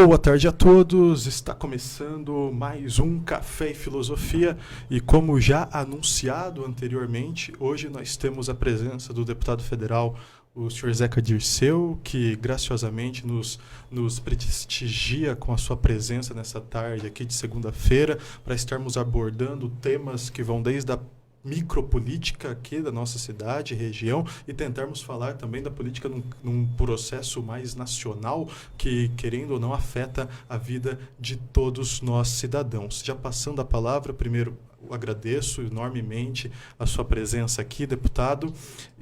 Boa tarde a todos, está começando mais um Café e Filosofia e como já anunciado anteriormente, hoje nós temos a presença do deputado federal, o Sr. Zeca Dirceu, que graciosamente nos prestigia com a sua presença nessa tarde aqui de segunda-feira para estarmos abordando temas que vão desde a micropolítica aqui da nossa cidade, região, e tentarmos falar também da política num processo mais nacional que, querendo ou não, afeta a vida de todos nós cidadãos. Já passando a palavra, primeiro eu agradeço enormemente a sua presença aqui, deputado,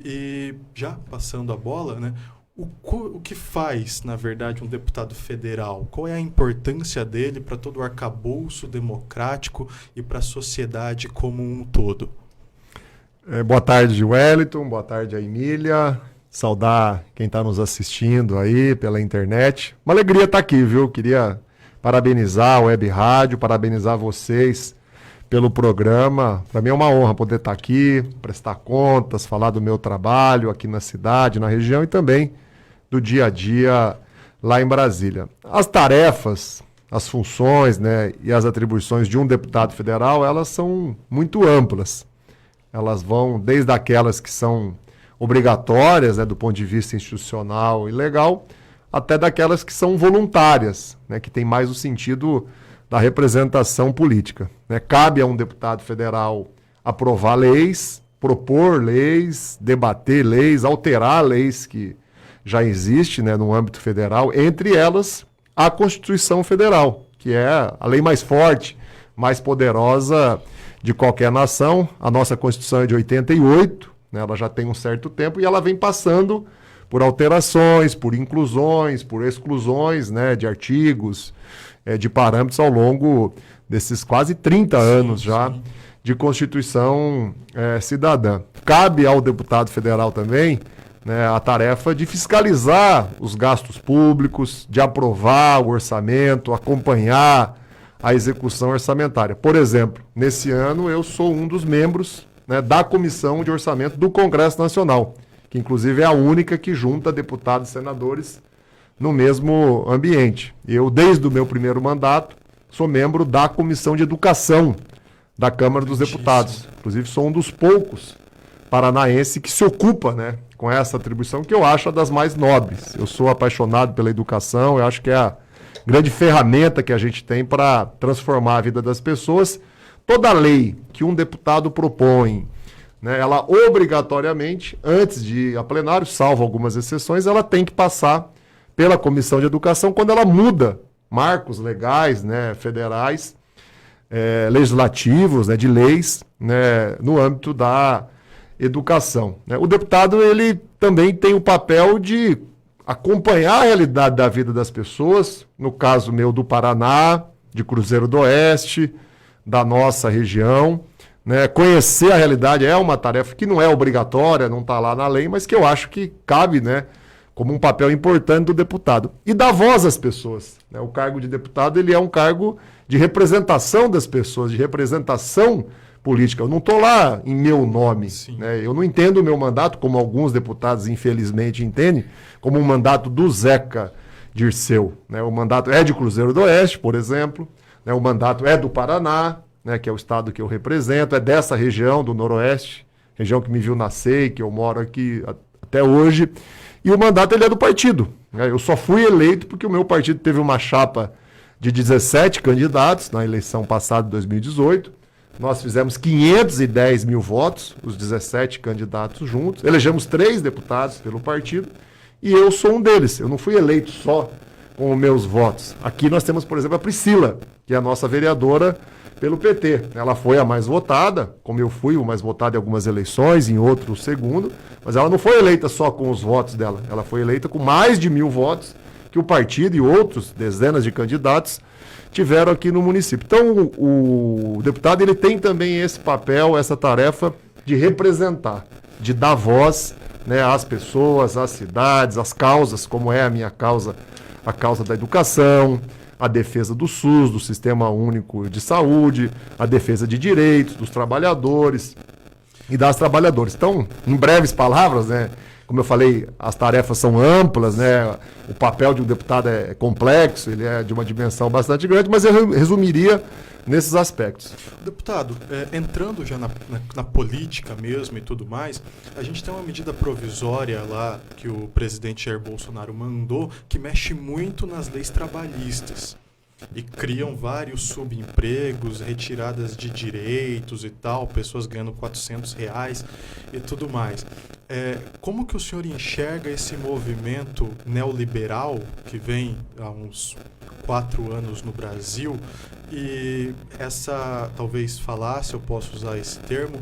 e já passando a bola, né? O que faz, na verdade, um deputado federal? Qual é a importância dele para todo o arcabouço democrático e para a sociedade como um todo? Boa tarde, Wellington. Boa tarde, a Emília. Saudar quem está nos assistindo aí pela internet. Uma alegria estar aqui, viu? Queria parabenizar a Web Rádio, parabenizar vocês pelo programa. Para mim é uma honra poder estar aqui, prestar contas, falar do meu trabalho aqui na cidade, na região e também do dia a dia lá em Brasília. As tarefas, as funções, né, e as atribuições de um deputado federal, elas são muito amplas. Elas vão desde aquelas que são obrigatórias, né, do ponto de vista institucional e legal, até daquelas que são voluntárias, né, que tem mais o sentido da representação política, né? Cabe a um deputado federal aprovar leis, propor leis, debater leis, alterar leis que já existem, né, no âmbito federal, entre elas a Constituição Federal, que é a lei mais forte, mais poderosa de qualquer nação. A nossa Constituição é de 88, né, ela já tem um certo tempo e ela vem passando por alterações, por inclusões, por exclusões, né, de artigos, de parâmetros ao longo desses quase 30 anos já de Constituição cidadã. Cabe ao deputado federal também, né, a tarefa de fiscalizar os gastos públicos, de aprovar o orçamento, acompanhar a execução orçamentária. Por exemplo, nesse ano eu sou um dos membros, né, da Comissão de Orçamento do Congresso Nacional, que inclusive é a única que junta deputados e senadores no mesmo ambiente. Eu, desde o meu primeiro mandato, sou membro da Comissão de Educação da Câmara dos Deputados. Inclusive sou um dos poucos paranaenses que se ocupa, né, com essa atribuição que eu acho a das mais nobres. Eu sou apaixonado pela educação, eu acho que é a grande ferramenta que a gente tem para transformar a vida das pessoas. Toda lei que um deputado propõe, né, ela obrigatoriamente, antes de ir a plenário, salvo algumas exceções, ela tem que passar pela Comissão de Educação quando ela muda marcos legais, né, federais, legislativos, né, de leis, né, no âmbito da educação, né. O deputado, ele também tem o papel de acompanhar a realidade da vida das pessoas, no caso meu do Paraná, de Cruzeiro do Oeste, da nossa região, né? Conhecer a realidade é uma tarefa que não é obrigatória, não está lá na lei, mas que eu acho que cabe, né, como um papel importante do deputado. E dar voz às pessoas, né? O cargo de deputado, ele é um cargo de representação das pessoas, de representação política. Eu não estou lá em meu nome, né? Eu não entendo o meu mandato, como alguns deputados infelizmente entendem, como um mandato do Zeca Dirceu, né? O mandato é de Cruzeiro do Oeste, por exemplo, né? O mandato é do Paraná, né, que é o estado que eu represento, é dessa região do Noroeste, região que me viu nascer e que eu moro aqui até hoje, e o mandato ele é do partido, né? Eu só fui eleito porque o meu partido teve uma chapa de 17 candidatos na eleição passada de 2018, nós fizemos 510 mil votos, os 17 candidatos juntos, elegemos 3 deputados pelo partido, e eu sou um deles. Eu não fui eleito só com os meus votos. Aqui nós temos, por exemplo, a Priscila, que é a nossa vereadora pelo PT. Ela foi a mais votada, como eu fui o mais votado em algumas eleições, em outro o segundo, mas ela não foi eleita só com os votos dela. Ela foi eleita com mais de 1.000 votos que o partido e outros dezenas de candidatos tiveram aqui no município. Então, o deputado, ele tem também esse papel, essa tarefa de representar, de dar voz, né, às pessoas, às cidades, às causas, como é a minha causa, a causa da educação, a defesa do SUS, do Sistema Único de Saúde, a defesa de direitos dos trabalhadores, e das trabalhadoras. Então, em breves palavras, né, como eu falei, as tarefas são amplas, né, o papel de um deputado é complexo, ele é de uma dimensão bastante grande, mas eu resumiria nesses aspectos. Deputado, entrando já na política mesmo e tudo mais, a gente tem uma medida provisória lá que o presidente Jair Bolsonaro mandou que mexe muito nas leis trabalhistas e criam vários subempregos, retiradas de direitos e tal, pessoas ganhando R$400 e tudo mais. Como que o senhor enxerga esse movimento neoliberal que vem há uns 4 anos no Brasil e essa, talvez, falácia, eu posso usar esse termo,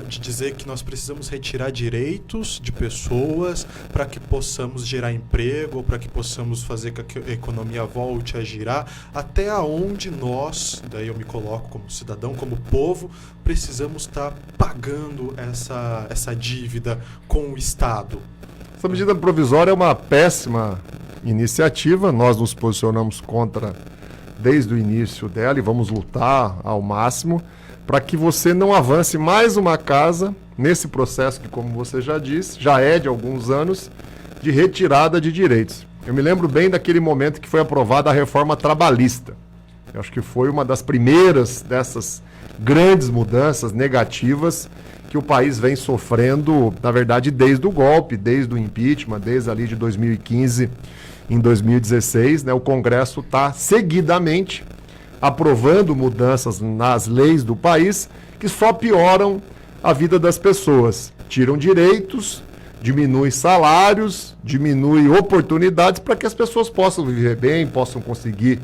de dizer que nós precisamos retirar direitos de pessoas para que possamos gerar emprego, para que possamos fazer com que a economia volte a girar, até aonde nós, daí eu me coloco como cidadão, como povo, precisamos estar pagando essa dívida com o Estado. Essa medida provisória é uma péssima iniciativa, nós nos posicionamos contra desde o início dela e vamos lutar ao máximo para que você não avance mais uma casa nesse processo que, como você já disse, já é de alguns anos, de retirada de direitos. Eu me lembro bem daquele momento que foi aprovada a reforma trabalhista. Eu acho que foi uma das primeiras dessas grandes mudanças negativas que o país vem sofrendo, na verdade, desde o golpe, desde o impeachment, desde ali de 2015 em 2016, né, o Congresso está seguidamente aprovando mudanças nas leis do país que só pioram a vida das pessoas. Tiram direitos, diminuem salários, diminuem oportunidades para que as pessoas possam viver bem, possam conseguir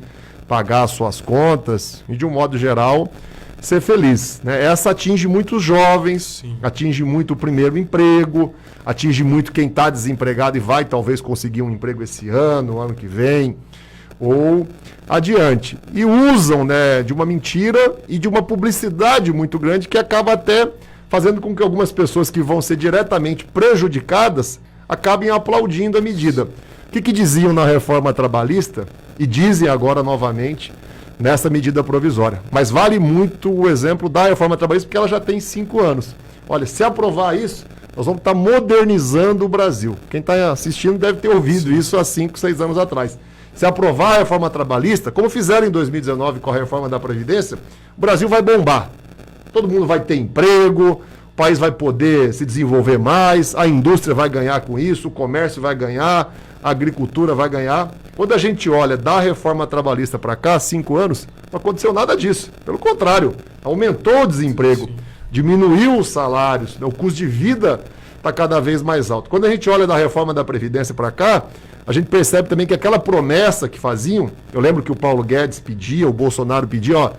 pagar as suas contas e, de um modo geral, ser feliz, né? Essa atinge muitos jovens, sim, atinge muito o primeiro emprego, atinge muito quem está desempregado e vai talvez conseguir um emprego esse ano, ano que vem, ou adiante. E usam, né, de uma mentira e de uma publicidade muito grande que acaba até fazendo com que algumas pessoas que vão ser diretamente prejudicadas acabem aplaudindo a medida. O que diziam na reforma trabalhista e dizem agora novamente nessa medida provisória. Mas vale muito o exemplo da reforma trabalhista, porque ela já tem 5 anos. Olha, se aprovar isso, nós vamos estar modernizando o Brasil. Quem está assistindo deve ter ouvido isso há 5, 6 anos atrás. Se aprovar a reforma trabalhista, como fizeram em 2019 com a reforma da Previdência, o Brasil vai bombar. Todo mundo vai ter emprego, o país vai poder se desenvolver mais, a indústria vai ganhar com isso, o comércio vai ganhar, a agricultura vai ganhar. Quando a gente olha da reforma trabalhista para cá, 5 anos, não aconteceu nada disso. Pelo contrário, aumentou o desemprego, diminuiu os salários, o custo de vida está cada vez mais alto. Quando a gente olha da reforma da Previdência para cá, a gente percebe também que aquela promessa que faziam, eu lembro que o Paulo Guedes pedia, o Bolsonaro pedia, ó,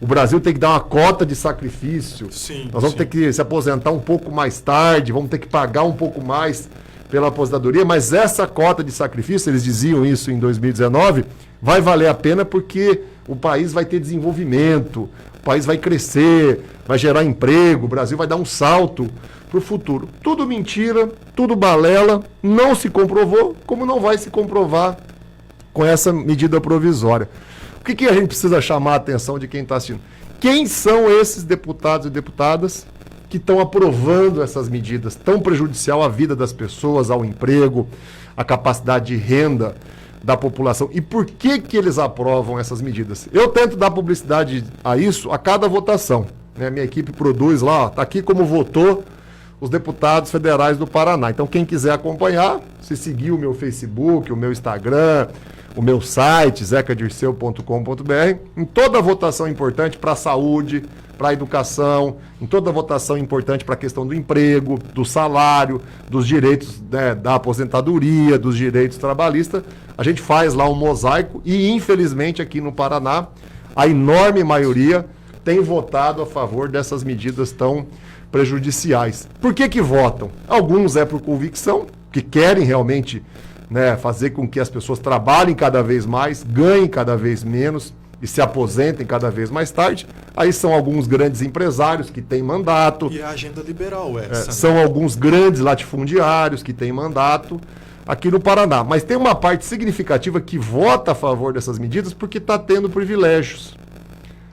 o Brasil tem que dar uma cota de sacrifício, nós vamos ter que se aposentar um pouco mais tarde, vamos ter que pagar um pouco mais pela aposentadoria, mas essa cota de sacrifício, eles diziam isso em 2019, vai valer a pena porque o país vai ter desenvolvimento, o país vai crescer, vai gerar emprego, o Brasil vai dar um salto para o futuro. Tudo mentira, tudo balela, não se comprovou, como não vai se comprovar com essa medida provisória. O que a gente precisa chamar a atenção de quem está assistindo? Quem são esses deputados e deputadas que estão aprovando essas medidas tão prejudicial à vida das pessoas, ao emprego, à capacidade de renda da população? E por que eles aprovam essas medidas? Eu tento dar publicidade a isso a cada votação, né? Minha equipe produz lá, está aqui como votou os deputados federais do Paraná. Então, quem quiser acompanhar, se seguir o meu Facebook, o meu Instagram, o meu site, zecadirceu.com.br, em toda votação importante para a saúde, para a educação, em toda votação importante para a questão do emprego, do salário, dos direitos, né, da aposentadoria, dos direitos trabalhistas, a gente faz lá um mosaico e, infelizmente, aqui no Paraná, a enorme maioria tem votado a favor dessas medidas tão prejudiciais. Por que votam? Alguns é por convicção, que querem realmente, né, fazer com que as pessoas trabalhem cada vez mais, ganhem cada vez menos e se aposentem cada vez mais tarde. Aí são alguns grandes empresários que têm mandato. E a agenda liberal essa. Né? São alguns grandes latifundiários que têm mandato aqui no Paraná. Mas tem uma parte significativa que vota a favor dessas medidas porque está tendo privilégios.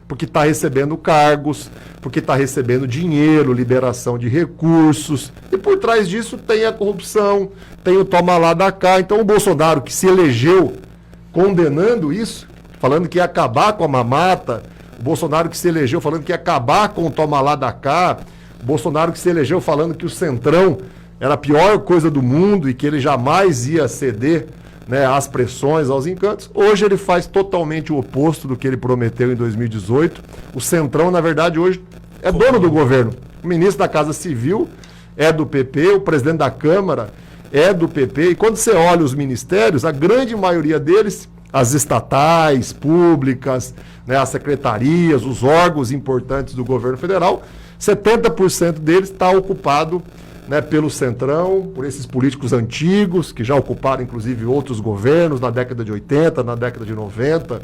porque está recebendo cargos, porque está recebendo dinheiro, liberação de recursos, e por trás disso tem a corrupção, tem o toma lá da cá. Então o Bolsonaro, que se elegeu condenando isso, falando que ia acabar com a mamata, o Bolsonaro que se elegeu falando que ia acabar com o toma lá da cá, o Bolsonaro que se elegeu falando que o Centrão era a pior coisa do mundo e que ele jamais ia ceder, né, às pressões, aos encantos. Hoje ele faz totalmente o oposto do que ele prometeu em 2018. O Centrão, na verdade, hoje é dono do governo. O ministro da Casa Civil é do PP, o presidente da Câmara é do PP. E quando você olha os ministérios, a grande maioria deles, as estatais, públicas, né, as secretarias, os órgãos importantes do governo federal, 70% deles está ocupado, né, pelo Centrão, por esses políticos antigos, que já ocuparam inclusive outros governos na década de 80, na década de 90,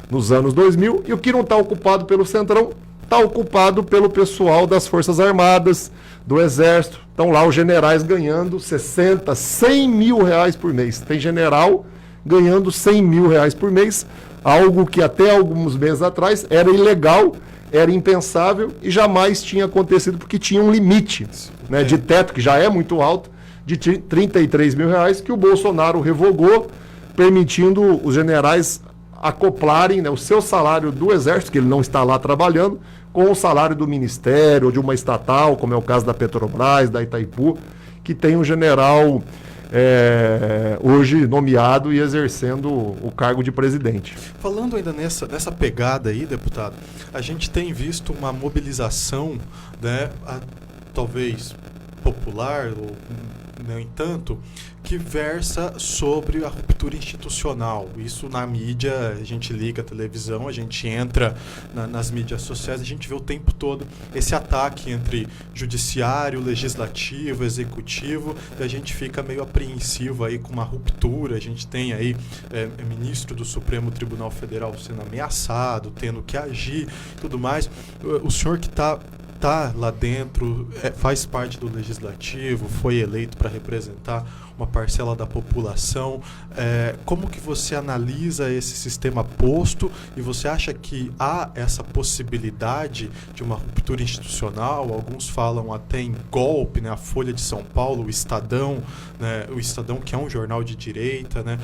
nos anos 2000, e o que não está ocupado pelo Centrão, está ocupado pelo pessoal das Forças Armadas, do Exército. Estão lá os generais ganhando 60, 100 mil reais por mês. Tem general ganhando 100 mil reais por mês, algo que até alguns meses atrás era ilegal, era impensável e jamais tinha acontecido, porque tinha um limite, né, de teto, que já é muito alto, de 33 mil reais, que o Bolsonaro revogou, permitindo os generais acoplarem, né, o seu salário do Exército, que ele não está lá trabalhando, com o salário do Ministério ou de uma estatal, como é o caso da Petrobras, da Itaipu, que tem um general hoje nomeado e exercendo o cargo de presidente. Falando ainda nessa pegada aí, deputado, a gente tem visto uma mobilização, né, talvez popular, ou no entanto, que versa sobre a ruptura institucional. Isso na mídia, a gente liga a televisão, a gente entra nas mídias sociais, a gente vê o tempo todo esse ataque entre judiciário, legislativo, executivo, e a gente fica meio apreensivo aí com uma ruptura. A gente tem aí ministro do Supremo Tribunal Federal sendo ameaçado, tendo que agir, tudo mais. O senhor que está lá dentro, faz parte do legislativo, foi eleito para representar uma parcela da população. Como que você analisa esse sistema posto, e você acha que há essa possibilidade de uma ruptura institucional? Alguns falam até em golpe, né? A Folha de São Paulo, o Estadão, né? O Estadão, que é um jornal de direita, né?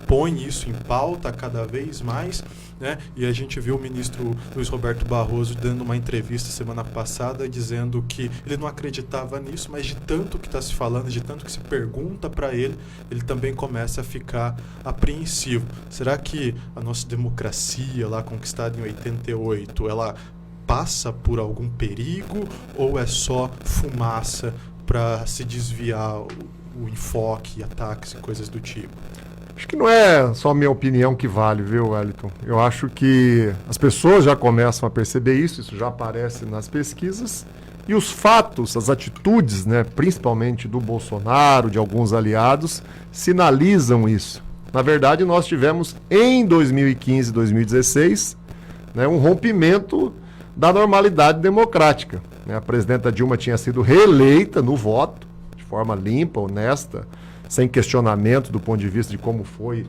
Põe isso em pauta cada vez mais, né? E a gente viu o ministro Luiz Roberto Barroso dando uma entrevista semana passada dizendo que ele não acreditava nisso, mas de tanto que está se falando, de tanto que se pergunta para ele, ele também começa a ficar apreensivo. Será que a nossa democracia lá conquistada em 88, ela passa por algum perigo, ou é só fumaça para se desviar o enfoque, ataques e coisas do tipo? Acho que não é só a minha opinião que vale, viu, Wellington? Eu acho que as pessoas já começam a perceber isso já aparece nas pesquisas, e os fatos, as atitudes, né, principalmente do Bolsonaro, de alguns aliados, sinalizam isso. Na verdade, nós tivemos em 2015 e 2016, né, um rompimento da normalidade democrática, né? A presidenta Dilma tinha sido reeleita no voto, de forma limpa, honesta, sem questionamento do ponto de vista de como foi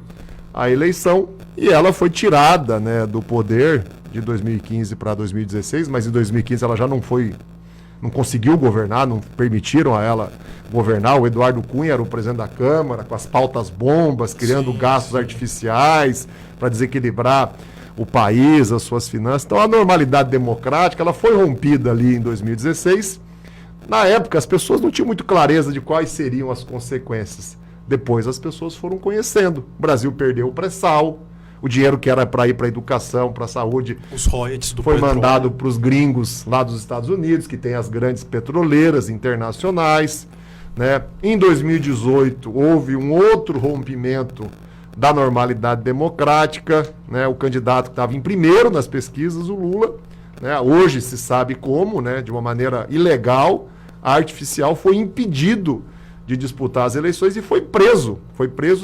a eleição, e ela foi tirada, né, do poder de 2015 para 2016, mas em 2015 ela já não conseguiu governar, não permitiram a ela governar. O Eduardo Cunha era o presidente da Câmara, com as pautas bombas, criando gastos artificiais para desequilibrar o país, as suas finanças. Então a normalidade democrática ela foi rompida ali em 2016. Na época, as pessoas não tinham muito clareza de quais seriam as consequências. Depois as pessoas foram conhecendo. O Brasil perdeu o pré-sal, o dinheiro que era para ir para a educação, para a saúde, os royalties do foi petróleo mandado para os gringos lá dos Estados Unidos, que tem as grandes petroleiras internacionais, né? Em 2018, houve um outro rompimento da normalidade democrática, né? O candidato que estava em primeiro nas pesquisas, o Lula, né? Hoje se sabe como, né? De uma maneira ilegal, artificial, foi impedido de disputar as eleições e foi preso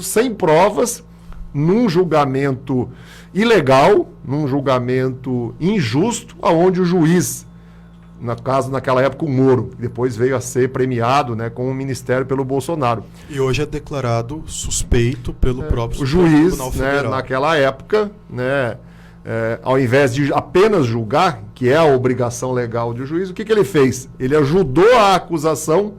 sem provas, num julgamento ilegal, num julgamento injusto, aonde o juiz, no caso naquela época o Moro, depois veio a ser premiado, né, com o ministério pelo Bolsonaro. E hoje é declarado suspeito pelo próprio o juiz, Tribunal né, Federal. naquela época, né, ao invés de apenas julgar, que é a obrigação legal do juiz, o que ele fez? Ele ajudou a acusação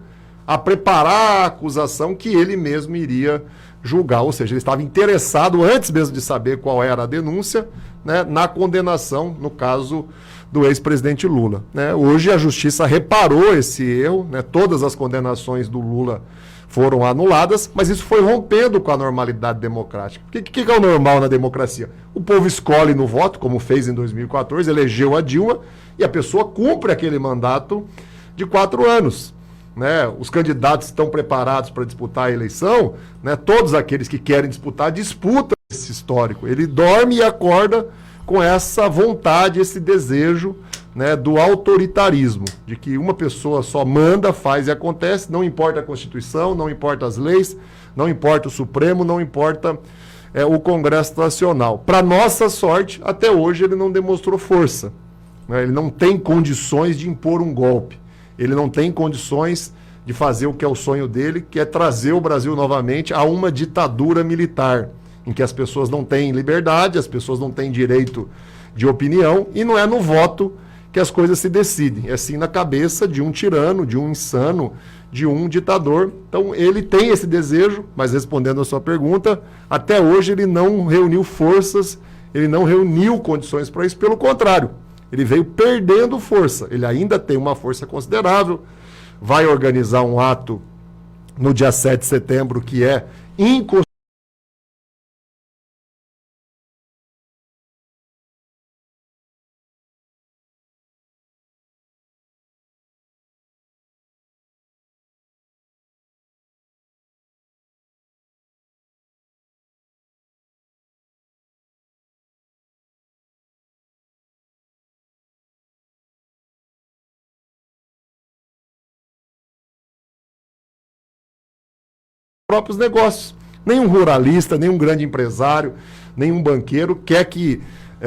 a preparar a acusação que ele mesmo iria julgar, ou seja, ele estava interessado, antes mesmo de saber qual era a denúncia, né, na condenação, no caso do ex-presidente Lula. Né? Hoje a justiça reparou esse erro, né, todas as condenações do Lula foram anuladas, mas isso foi rompendo com a normalidade democrática. O que é o normal na democracia? O povo escolhe no voto, como fez em 2014, elegeu a Dilma, e a pessoa cumpre aquele mandato de 4 anos. Né? Os candidatos estão preparados para disputar a eleição, né? Todos aqueles que querem disputar, disputam esse histórico. Ele dorme e acorda com essa vontade, esse desejo, né, do autoritarismo, de que uma pessoa só manda, faz e acontece, não importa a Constituição, não importa as leis, não importa o Supremo, não importa o Congresso Nacional. Para nossa sorte, até hoje ele não demonstrou força, né? Ele não tem condições de impor um golpe, ele não tem condições de fazer o que é o sonho dele, que é trazer o Brasil novamente a uma ditadura militar, em que as pessoas não têm liberdade, as pessoas não têm direito de opinião, e não é no voto que as coisas se decidem, é sim na cabeça de um tirano, de um insano, de um ditador. Então ele tem esse desejo, mas respondendo a sua pergunta, até hoje ele não reuniu forças, ele não reuniu condições para isso, pelo contrário, ele veio perdendo força, ele ainda tem uma força considerável, vai organizar um ato no dia 7 de setembro que é inconstitucional, próprios negócios. Nenhum ruralista, nenhum grande empresário, nenhum banqueiro quer que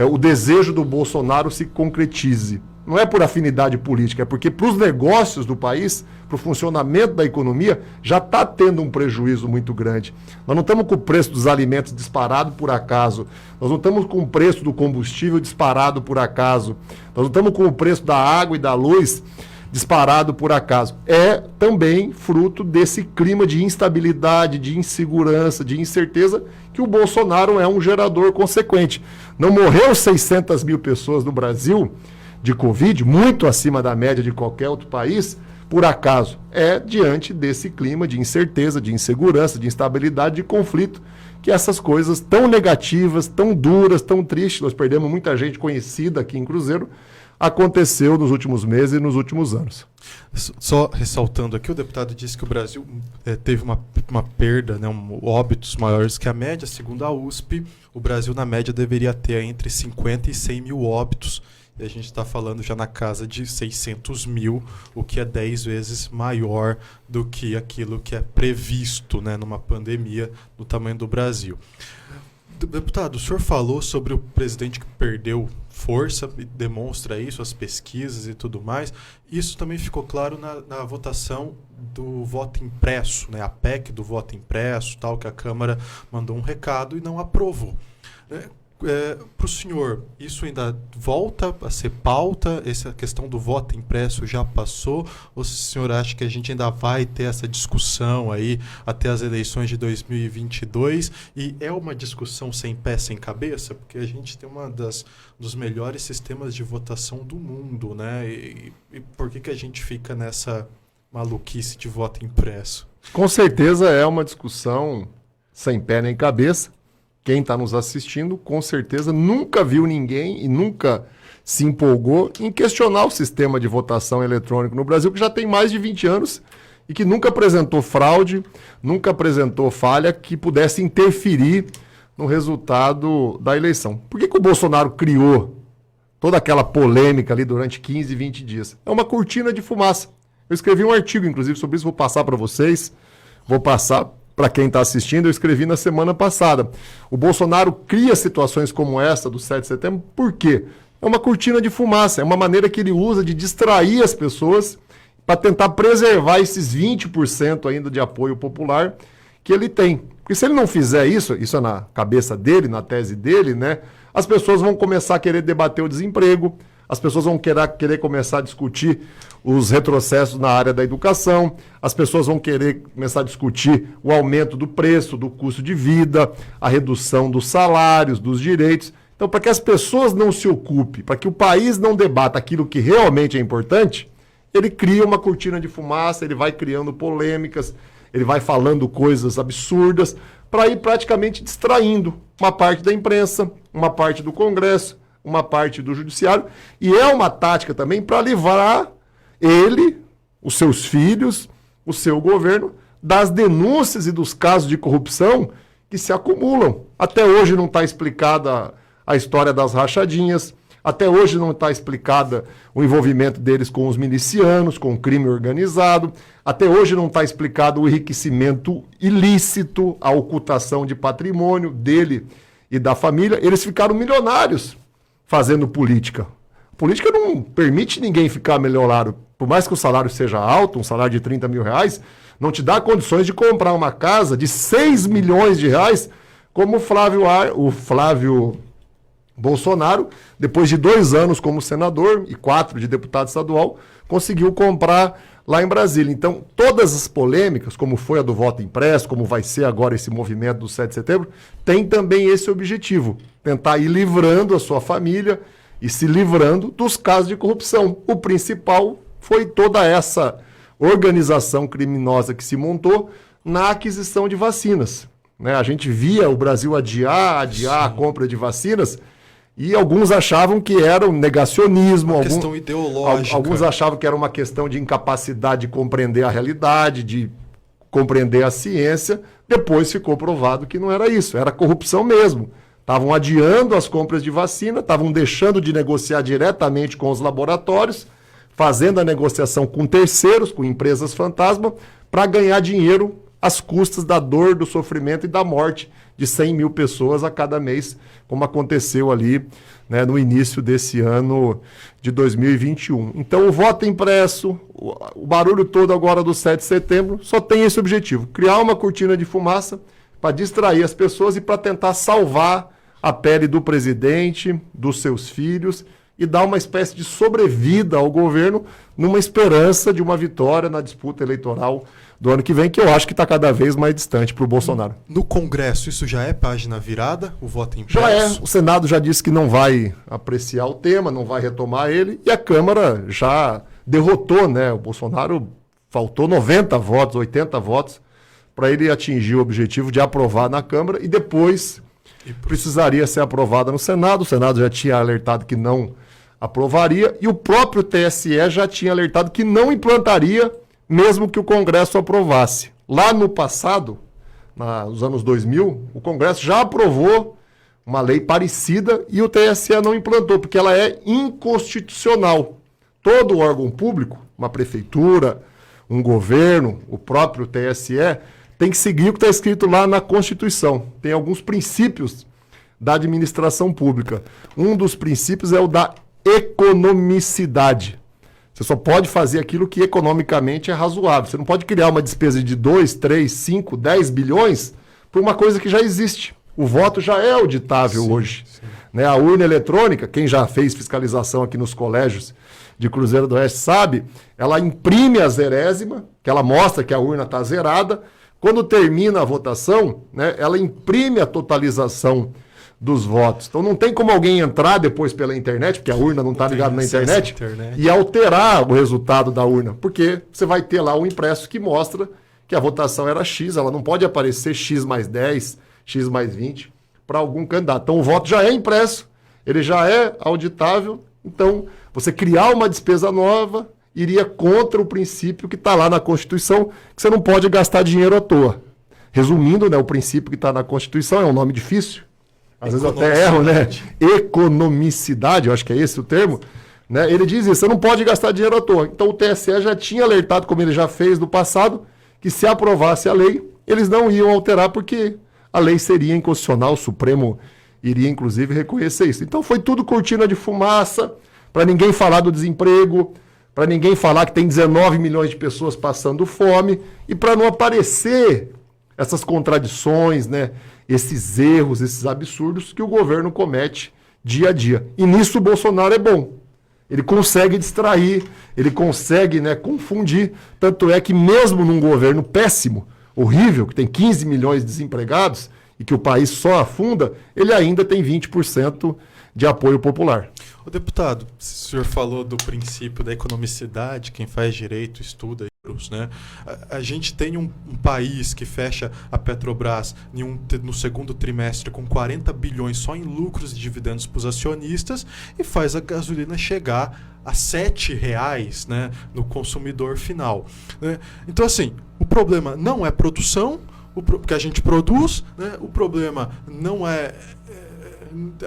o desejo do Bolsonaro se concretize. Não é por afinidade política, é porque para os negócios do país, para o funcionamento da economia, já está tendo um prejuízo muito grande. Nós não estamos com o preço dos alimentos disparado por acaso, nós não estamos com o preço do combustível disparado por acaso, nós não estamos com o preço da água e da luz disparado por acaso. É também fruto desse clima de instabilidade, de insegurança, de incerteza, que o Bolsonaro é um gerador consequente. Não morreu 600 mil pessoas no Brasil de Covid, muito acima da média de qualquer outro país, por acaso. É diante desse clima de incerteza, de insegurança, de instabilidade, de conflito, que essas coisas tão negativas, tão duras, tão tristes, nós perdemos muita gente conhecida aqui em Cruzeiro, aconteceu nos últimos meses e nos últimos anos. Só ressaltando aqui, o deputado disse que o Brasil teve uma perda, né, óbitos maiores que a média. Segundo a USP, o Brasil, na média, deveria ter entre 50 e 100 mil óbitos. E a gente está falando já na casa de 600 mil, o que é 10 vezes maior do que aquilo que é previsto, né, numa pandemia do tamanho do Brasil. Deputado, o senhor falou sobre o presidente que perdeu força, e demonstra isso, as pesquisas e tudo mais. Isso também ficou claro na votação do voto impresso, né? A PEC do voto impresso, tal, que a Câmara mandou um recado e não aprovou. Para o senhor, isso ainda volta a ser pauta? Essa questão do voto impresso já passou? Ou se o senhor acha que a gente ainda vai ter essa discussão aí até as eleições de 2022? E é uma discussão sem pé, sem cabeça? Porque a gente tem dos melhores sistemas de votação do mundo, né? E por que a gente fica nessa maluquice de voto impresso? Com certeza é uma discussão sem pé nem cabeça. Quem está nos assistindo, com certeza, nunca viu ninguém e nunca se empolgou em questionar o sistema de votação eletrônico no Brasil, que já tem mais de 20 anos e que nunca apresentou fraude, nunca apresentou falha que pudesse interferir no resultado da eleição. Por que o Bolsonaro criou toda aquela polêmica ali durante 15, 20 dias? É uma cortina de fumaça. Eu escrevi um artigo, inclusive, sobre isso, vou passar para vocês, vou passar para quem está assistindo, eu escrevi na semana passada. O Bolsonaro cria situações como essa do 7 de setembro, por quê? É uma cortina de fumaça, é uma maneira que ele usa de distrair as pessoas para tentar preservar esses 20% ainda de apoio popular que ele tem. Porque se ele não fizer isso, isso é na cabeça dele, na tese dele, né? as pessoas vão começar a querer debater o desemprego, as pessoas vão querer começar a discutir os retrocessos na área da educação, as pessoas vão querer começar a discutir o aumento do preço, do custo de vida, a redução dos salários, dos direitos. Então, para que as pessoas não se ocupem, para que o país não debata aquilo que realmente é importante, ele cria uma cortina de fumaça, ele vai criando polêmicas, ele vai falando coisas absurdas, para ir praticamente distraindo uma parte da imprensa, uma parte do Congresso, uma parte do Judiciário, e é uma tática também para livrar ele, os seus filhos, o seu governo, das denúncias e dos casos de corrupção que se acumulam. Até hoje não está explicada a história das rachadinhas, até hoje não está explicada o envolvimento deles com os milicianos, com o crime organizado, até hoje não está explicado o enriquecimento ilícito, a ocultação de patrimônio dele e da família. Eles ficaram milionários fazendo política. Política não permite ninguém ficar milionário. Por mais que o salário seja alto, um salário de 30 mil reais, não te dá condições de comprar uma casa de 6 milhões de reais, como o Flávio Bolsonaro, depois de 2 anos como senador e 4 de deputado estadual, conseguiu comprar lá em Brasília. Então, todas as polêmicas, como foi a do voto impresso, como vai ser agora esse movimento do 7 de setembro, tem também esse objetivo, tentar ir livrando a sua família e se livrando dos casos de corrupção. O principal foi toda essa organização criminosa que se montou na aquisição de vacinas, né? A gente via o Brasil adiar a compra de vacinas, e alguns achavam que era um negacionismo. Uma questão ideológica. Alguns achavam que era uma questão de incapacidade de compreender a realidade, de compreender a ciência. Depois ficou provado que não era isso, era corrupção mesmo. Estavam adiando as compras de vacina, estavam deixando de negociar diretamente com os laboratórios, fazendo a negociação com terceiros, com empresas fantasma, para ganhar dinheiro às custas da dor, do sofrimento e da morte de 100 mil pessoas a cada mês, como aconteceu ali, né, no início desse ano de 2021. Então, o voto impresso, o barulho todo agora do 7 de setembro, só tem esse objetivo: criar uma cortina de fumaça para distrair as pessoas e para tentar salvar a pele do presidente, dos seus filhos, e dar uma espécie de sobrevida ao governo numa esperança de uma vitória na disputa eleitoral do ano que vem, que eu acho que está cada vez mais distante para o Bolsonaro. No Congresso, isso já é página virada, o voto impresso? Já é. O Senado já disse que não vai apreciar o tema, não vai retomar ele, e a Câmara já derrotou, né? O Bolsonaro faltou 90 votos, 80 votos, para ele atingir o objetivo de aprovar na Câmara, e depois precisaria ser aprovada no Senado. O Senado já tinha alertado que não aprovaria, e o próprio TSE já tinha alertado que não implantaria, mesmo que o Congresso aprovasse. Lá no passado, nos anos 2000, o Congresso já aprovou uma lei parecida e o TSE não implantou, porque ela é inconstitucional. Todo órgão público, uma prefeitura, um governo, o próprio TSE, tem que seguir o que está escrito lá na Constituição. Tem alguns princípios da administração pública. Um dos princípios é o da economicidade. Você só pode fazer aquilo que economicamente é razoável. Você não pode criar uma despesa de 2, 3, 5, 10 bilhões por uma coisa que já existe. O voto já é auditável hoje. Sim. Né? A urna eletrônica, quem já fez fiscalização aqui nos colégios de Cruzeiro do Oeste sabe, ela imprime a zerésima, que ela mostra que a urna está zerada. Quando termina a votação, né, ela imprime a totalização dos votos. Então não tem como alguém entrar depois pela internet, porque a urna não está ligada na internet, e alterar o resultado da urna, porque você vai ter lá um impresso que mostra que a votação era X, ela não pode aparecer X mais 10, X mais 20 para algum candidato. Então o voto já é impresso, ele já é auditável, então você criar uma despesa nova iria contra o princípio que está lá na Constituição, que você não pode gastar dinheiro à toa. Resumindo, né, o princípio que está na Constituição, é um nome difícil, às vezes eu até erro, né? Economicidade, eu acho que é esse o termo, né? Ele diz isso, você não pode gastar dinheiro à toa. Então o TSE já tinha alertado, como ele já fez no passado, que se aprovasse a lei, eles não iam alterar porque a lei seria inconstitucional, o Supremo iria inclusive reconhecer isso. Então foi tudo cortina de fumaça, para ninguém falar do desemprego, para ninguém falar que tem 19 milhões de pessoas passando fome, e para não aparecer essas contradições, né? Esses erros, esses absurdos que o governo comete dia a dia. E nisso o Bolsonaro é bom. Ele consegue distrair, ele consegue, né, confundir. Tanto é que mesmo num governo péssimo, horrível, que tem 15 milhões de desempregados e que o país só afunda, ele ainda tem 20% de apoio popular. O deputado, o senhor falou do princípio da economicidade, quem faz direito estuda, né? A gente tem um país que fecha a Petrobras no segundo trimestre com 40 bilhões só em lucros e dividendos para os acionistas e faz a gasolina chegar a R$ 7,00, né, no consumidor final, né? Então, assim, o problema não é produção, que a gente produz, né? O problema não é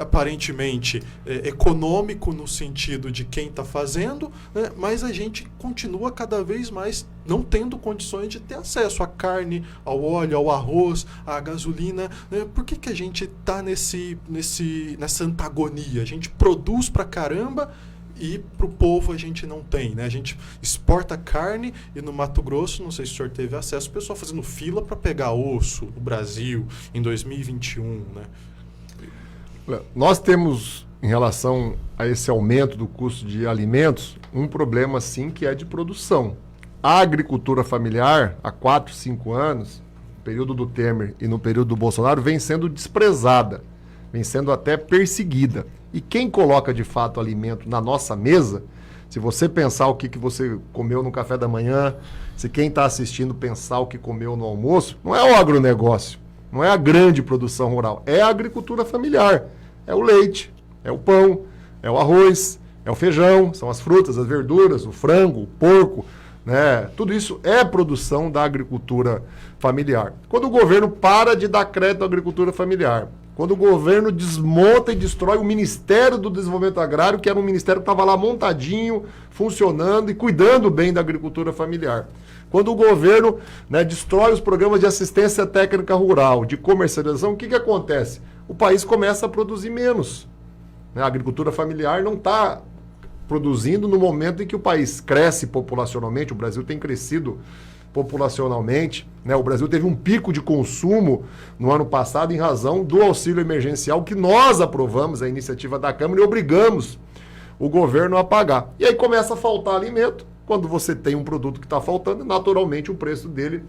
aparentemente econômico no sentido de quem está fazendo, né? Mas a gente continua cada vez mais não tendo condições de ter acesso à carne, ao óleo, ao arroz, à gasolina, né? Por que a gente está nessa antagonia? A gente produz pra caramba e para o povo a gente não tem, né? A gente exporta carne e no Mato Grosso, não sei se o senhor teve acesso, o pessoal fazendo fila para pegar osso no Brasil em 2021, né? Nós temos, em relação a esse aumento do custo de alimentos, um problema, sim, que é de produção. A agricultura familiar, há 4, 5 anos, no período do Temer e no período do Bolsonaro, vem sendo desprezada, vem sendo até perseguida. E quem coloca, de fato, alimento na nossa mesa, se você pensar o que você comeu no café da manhã, se quem está assistindo pensar o que comeu no almoço, não é o agronegócio, não é a grande produção rural, é a agricultura familiar. É o leite, é o pão, é o arroz, é o feijão, são as frutas, as verduras, o frango, o porco, né? Tudo isso é produção da agricultura familiar. Quando o governo para de dar crédito à agricultura familiar, quando o governo desmonta e destrói o Ministério do Desenvolvimento Agrário, que era um ministério que estava lá montadinho, funcionando e cuidando bem da agricultura familiar. Quando o governo, né, destrói os programas de assistência técnica rural, de comercialização, o que acontece? O país começa a produzir menos. A agricultura familiar não está produzindo no momento em que o país cresce populacionalmente. O Brasil tem crescido populacionalmente, né? O Brasil teve um pico de consumo no ano passado em razão do auxílio emergencial que nós aprovamos, a iniciativa da Câmara, e obrigamos o governo a pagar. E aí começa a faltar alimento. Quando você tem um produto que está faltando, naturalmente o preço dele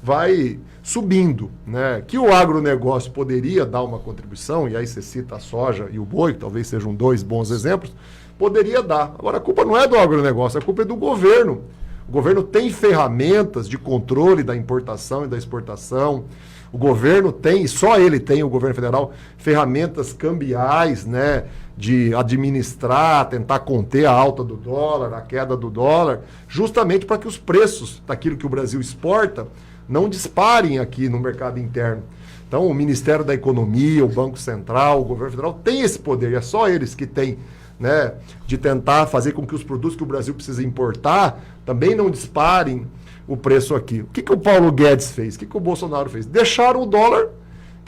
vai subindo, né? Que o agronegócio poderia dar uma contribuição, e aí você cita a soja e o boi, que talvez sejam 2 bons exemplos, poderia dar. Agora, a culpa não é do agronegócio, a culpa é do governo. O governo tem ferramentas de controle da importação e da exportação. O governo tem, só ele tem, o governo federal, ferramentas cambiais, né, de administrar, tentar conter a alta do dólar, a queda do dólar, justamente para que os preços daquilo que o Brasil exporta não disparem aqui no mercado interno. Então, o Ministério da Economia, o Banco Central, o governo federal tem esse poder, e é só eles que têm, né, de tentar fazer com que os produtos que o Brasil precisa importar também não disparem o preço aqui. O que o Paulo Guedes fez? O que o Bolsonaro fez? Deixaram o dólar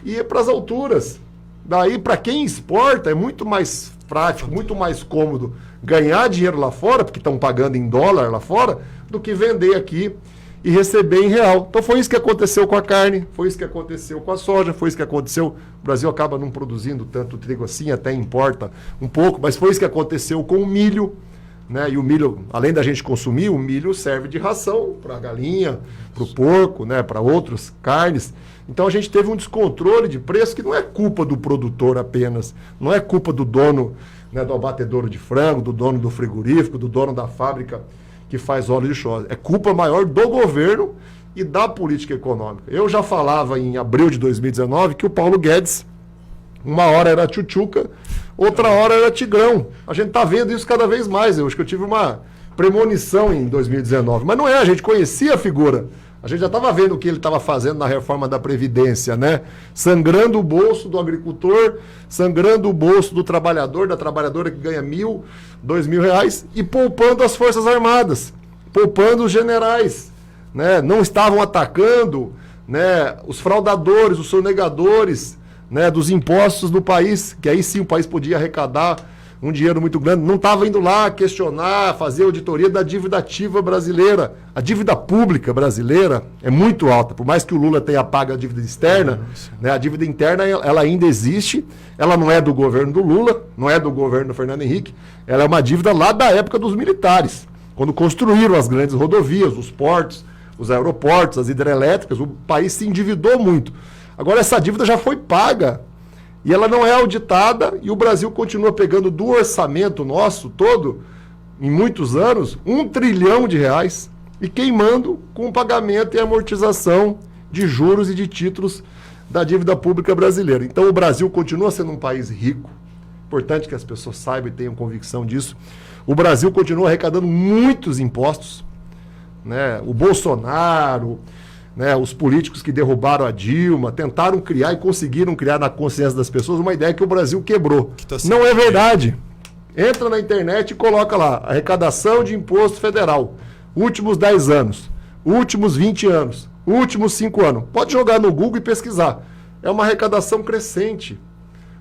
ir para as alturas. Daí, para quem exporta, é muito mais prático, muito mais cômodo ganhar dinheiro lá fora, porque estão pagando em dólar lá fora, do que vender aqui e receber em real. Então foi isso que aconteceu com a carne, foi isso que aconteceu com a soja, foi isso que aconteceu. O Brasil acaba não produzindo tanto trigo assim, até importa um pouco, mas foi isso que aconteceu com o milho, né? E o milho, além da gente consumir, o milho serve de ração para a galinha, para o porco, né? Para outras carnes. Então a gente teve um descontrole de preço que não é culpa do produtor apenas, não é culpa do dono, né, do abatedouro de frango, do dono do frigorífico, do dono da fábrica que faz óleo de soja. É culpa maior do governo e da política econômica. Eu já falava em abril de 2019 que o Paulo Guedes, uma hora era tchutchuca, outra hora era tigrão. A gente está vendo isso cada vez mais. Eu acho que eu tive uma premonição em 2019. Mas não é, a gente conhecia a figura. A gente já estava vendo o que ele estava fazendo na reforma da Previdência, né? Sangrando o bolso do agricultor, sangrando o bolso do trabalhador, da trabalhadora que ganha R$1.000, R$2.000 e poupando as Forças Armadas, poupando os generais, né? Não estavam atacando, né, os fraudadores, os sonegadores, né, dos impostos do país, que aí sim o país podia arrecadar um dinheiro muito grande, não estava indo lá questionar, fazer auditoria da dívida ativa brasileira. A dívida pública brasileira é muito alta, por mais que o Lula tenha pago a dívida externa, né, a dívida interna ela ainda existe, ela não é do governo do Lula, não é do governo do Fernando Henrique, ela é uma dívida lá da época dos militares, quando construíram as grandes rodovias, os portos, os aeroportos, as hidrelétricas, o país se endividou muito. Agora essa dívida já foi paga, e ela não é auditada, e o Brasil continua pegando do orçamento nosso todo, em muitos anos, R$1 trilhão e queimando com o pagamento e amortização de juros e de títulos da dívida pública brasileira. Então o Brasil continua sendo um país rico, importante que as pessoas saibam e tenham convicção disso. O Brasil continua arrecadando muitos impostos, né? O Bolsonaro... né, os políticos que derrubaram a Dilma, tentaram criar e conseguiram criar na consciência das pessoas uma ideia que o Brasil quebrou. Não é verdade. Entra na internet e coloca lá, arrecadação de imposto federal, últimos 10 anos, últimos 20 anos, últimos 5 anos. Pode jogar no Google e pesquisar. É uma arrecadação crescente.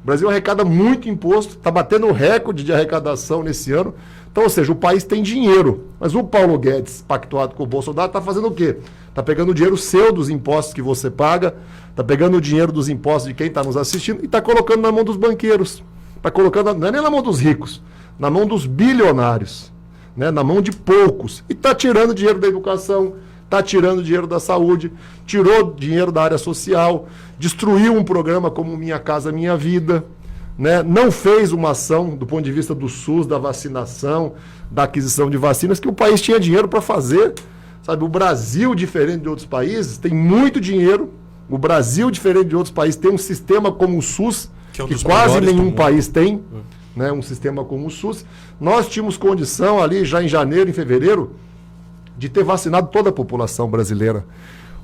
O Brasil arrecada muito imposto, está batendo recorde de arrecadação nesse ano. Então, ou seja, o país tem dinheiro. Mas o Paulo Guedes, pactuado com o Bolsonaro, está fazendo o quê? Está pegando o dinheiro seu dos impostos que você paga, está pegando o dinheiro dos impostos de quem está nos assistindo e está colocando na mão dos banqueiros. Está colocando, não é nem na mão dos ricos, na mão dos bilionários, né? Na mão de poucos. E está tirando dinheiro da educação, está tirando dinheiro da saúde, tirou dinheiro da área social, destruiu um programa como Minha Casa Minha Vida, né? Não fez uma ação do ponto de vista do SUS, da vacinação, da aquisição de vacinas, que o país tinha dinheiro para fazer. Sabe, o Brasil, diferente de outros países, tem muito dinheiro. O Brasil, diferente de outros países, tem um sistema como o SUS, que quase nenhum país tem, né, um sistema como o SUS. Nós tínhamos condição ali, já em janeiro, em fevereiro, de ter vacinado toda a população brasileira.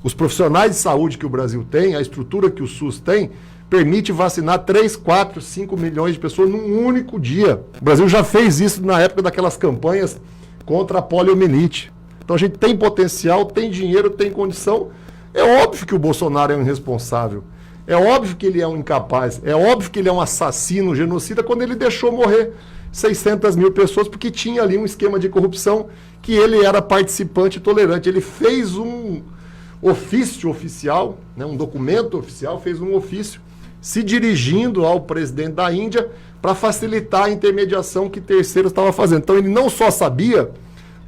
Os profissionais de saúde que o Brasil tem, a estrutura que o SUS tem, permite vacinar 3, 4, 5 milhões de pessoas num único dia. O Brasil já fez isso na época daquelas campanhas contra a poliomielite. Então a gente tem potencial, tem dinheiro, tem condição. É óbvio que o Bolsonaro é um irresponsável. É óbvio que ele é um incapaz. É óbvio que ele é um assassino, genocida, quando ele deixou morrer 600 mil pessoas, porque tinha ali um esquema de corrupção que ele era participante tolerante. Ele fez um ofício oficial, né, um documento oficial, fez um ofício se dirigindo ao presidente da Índia para facilitar a intermediação que terceiros estavam fazendo. Então ele não só sabia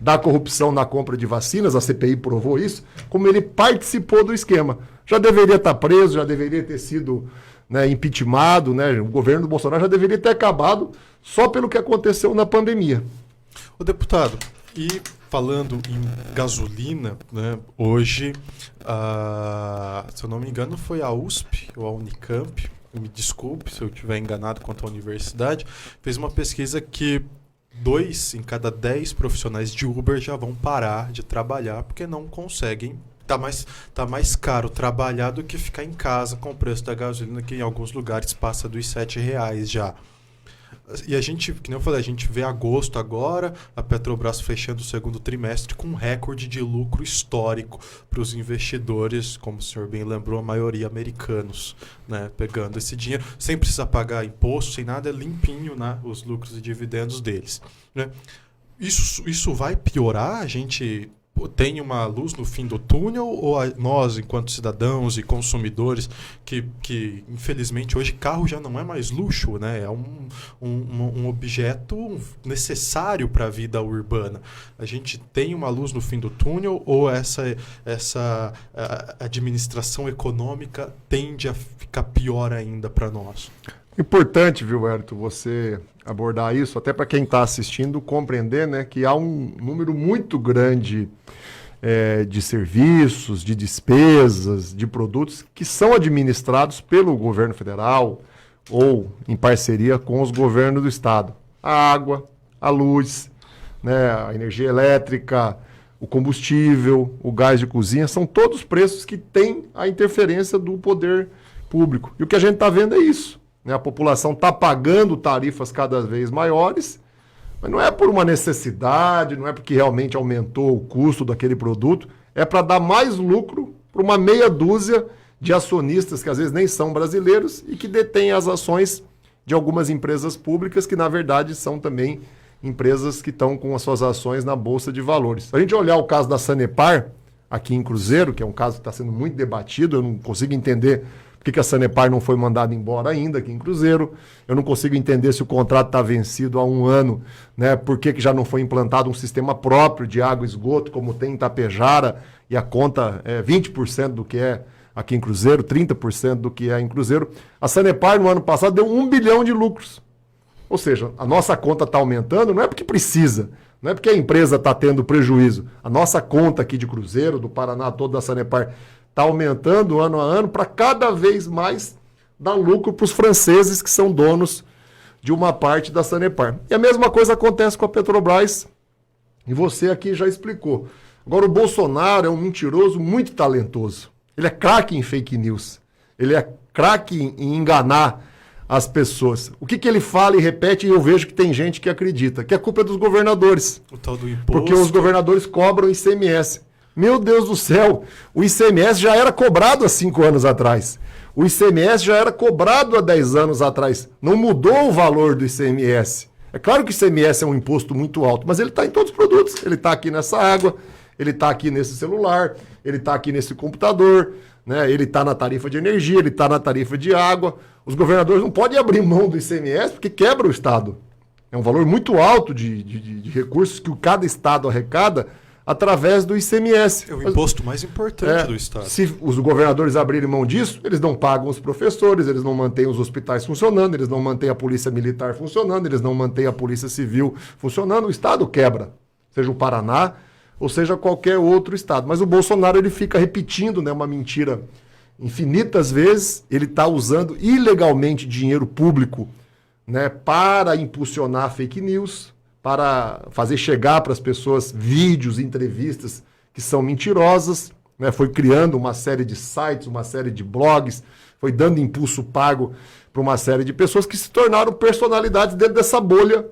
da corrupção na compra de vacinas, a CPI provou isso, como ele participou do esquema. Já deveria estar preso, já deveria ter sido, né, impeachmentado, né? O governo do Bolsonaro já deveria ter acabado só pelo que aconteceu na pandemia. Ô deputado, e falando em gasolina, né, hoje, se eu não me engano, foi a USP ou a Unicamp, me desculpe se eu estiver enganado quanto à universidade, fez uma pesquisa que 2 em cada 10 profissionais de Uber já vão parar de trabalhar porque não conseguem. Tá mais caro trabalhar do que ficar em casa com o preço da gasolina, que em alguns lugares passa dos R$7 já. E a gente, que nem eu falei, a gente vê agosto agora, a Petrobras fechando o segundo trimestre com um recorde de lucro histórico para os investidores, como o senhor bem lembrou, a maioria americanos, né, pegando esse dinheiro, sem precisar pagar imposto, sem nada, é limpinho, né, os lucros e dividendos deles. Né? Isso vai piorar? A gente tem uma luz no fim do túnel, ou nós, enquanto cidadãos e consumidores, que infelizmente hoje carro já não é mais luxo, né? É um objeto necessário para a vida urbana. A gente tem uma luz no fim do túnel, ou essa administração econômica tende a ficar pior ainda para nós? Importante, viu, Wellington, você abordar isso, até para quem está assistindo compreender, né, que há um número muito grande de serviços, de despesas, de produtos que são administrados pelo governo federal ou em parceria com os governos do estado. A água, a luz, né, a energia elétrica, o combustível, o gás de cozinha, são todos preços que têm a interferência do poder público. E o que a gente está vendo é isso. A população está pagando tarifas cada vez maiores, mas não é por uma necessidade, não é porque realmente aumentou o custo daquele produto, é para dar mais lucro para uma meia dúzia de acionistas que às vezes nem são brasileiros e que detêm as ações de algumas empresas públicas que, na verdade, são também empresas que estão com as suas ações na Bolsa de Valores. Se a gente olhar o caso da Sanepar, aqui em Cruzeiro, que é um caso que está sendo muito debatido, eu não consigo entender por que a Sanepar não foi mandada embora ainda aqui em Cruzeiro, eu não consigo entender se o contrato está vencido há 1 ano, né? Por que já não foi implantado um sistema próprio de água e esgoto, como tem em Itapejara, e a conta é 20% do que é aqui em Cruzeiro, 30% do que é em Cruzeiro. A Sanepar, no ano passado, deu 1 bilhão de lucros. Ou seja, a nossa conta está aumentando, não é porque precisa, não é porque a empresa está tendo prejuízo. A nossa conta aqui de Cruzeiro, do Paraná todo, da Sanepar, está aumentando ano a ano para cada vez mais dar lucro para os franceses que são donos de uma parte da Sanepar. E a mesma coisa acontece com a Petrobras, e você aqui já explicou. Agora, o Bolsonaro é um mentiroso muito talentoso. Ele é craque em fake news. Ele é craque em enganar as pessoas. O que ele fala e repete, e eu vejo que tem gente que acredita, que a culpa é dos governadores. O tal do imposto. Porque os governadores cobram ICMS. Meu Deus do céu, o ICMS já era cobrado há 5 anos atrás. O ICMS já era cobrado há 10 anos atrás. Não mudou o valor do ICMS. É claro que o ICMS é um imposto muito alto, mas ele está em todos os produtos. Ele está aqui nessa água, ele está aqui nesse celular, ele está aqui nesse computador, né? Ele está na tarifa de energia, ele está na tarifa de água. Os governadores não podem abrir mão do ICMS porque quebra o Estado. É um valor muito alto de recursos que cada Estado arrecada através do ICMS. É o imposto mais importante do Estado. Se os governadores abrirem mão disso, eles não pagam os professores, eles não mantêm os hospitais funcionando, eles não mantêm a polícia militar funcionando, eles não mantêm a polícia civil funcionando, o Estado quebra. Seja o Paraná, ou seja qualquer outro Estado. Mas o Bolsonaro ele fica repetindo, né, uma mentira infinitas vezes, ele está usando ilegalmente dinheiro público, né, para impulsionar fake news, para fazer chegar para as pessoas vídeos, entrevistas que são mentirosas, né? Foi criando uma série de sites, uma série de blogs, foi dando impulso pago para uma série de pessoas que se tornaram personalidades dentro dessa bolha